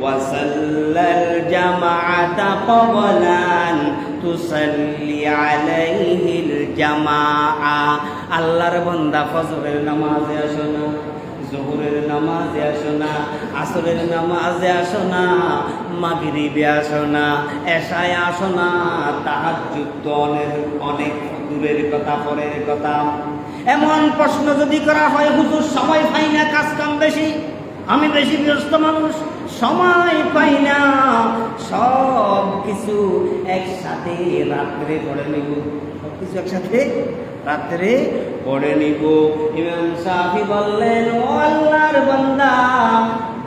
وصلى الجماعة قبل أن تصلي عليه الجماعة আল্লাহর বান্দা ফজরের নামাজে আসো না, জোহরের নামাজে আসো না, আসরের নামাজে আসো না, মাগরিবে আসো না, এশায় আসো না, তাহাজ্জুদ তো অনেক দূরের কথা, পরের কথা। এমন প্রশ্ন যদি করা হয়, হুজুর সময় পাই না, কাজ কাম বেশি, আমি বেশি ব্যস্ত মানুষ, সময় পাই না, সব কিছু একসাথে রাত্রে পড়ে নিব, সব কিছু একসাথে রাত্রে পড়ে নিব। ইমাম শাফি বললেন, ও আল্লাহর বান্দা,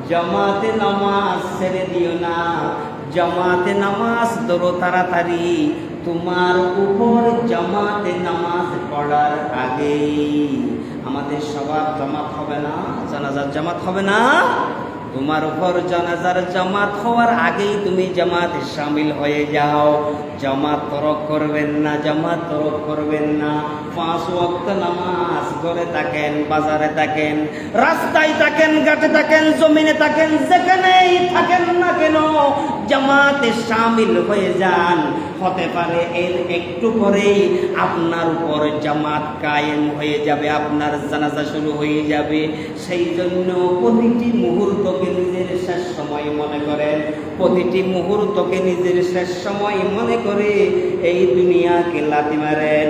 জামাতে নামাজ ছেড়ে দিও না, জামাতে নামাজ ধরো তাড়াতাড়ি, তোমার উপর জামাতে নামাজ পড়ার আগেই আমাদের সবার জামাত হবে না, জানাজার জামাত হবে না, তোমার উপর জানাজার জামাত হওয়ার আগেই তুমি জামাতে শামিল হয়ে যাও। জামাত তরক করবেন না, জামাত তরক করবেন না। 5 ওয়াক্ত নামাজ ঘরে থাকেন, বাজারে থাকেন, রাস্তায় থাকেন, ঘাটে থাকেন, জমিনে থাকেন, যেখানেই থাকেন না কেন, জামাতে শামিল হয়ে যান। হতে পারে এর একটু পরেই আপনার উপর জামাত কায়েম হয়ে যাবে, আপনার জানাজা শুরু হয়ে যাবে। সেই জন্য প্রতিটি মুহূর্তকে নিজের শেষ সময় মনে করেন, প্রতিটি মুহূর্তকে নিজের শেষ সময় মনে করে এই দুনিয়াকে লাথি মারেন।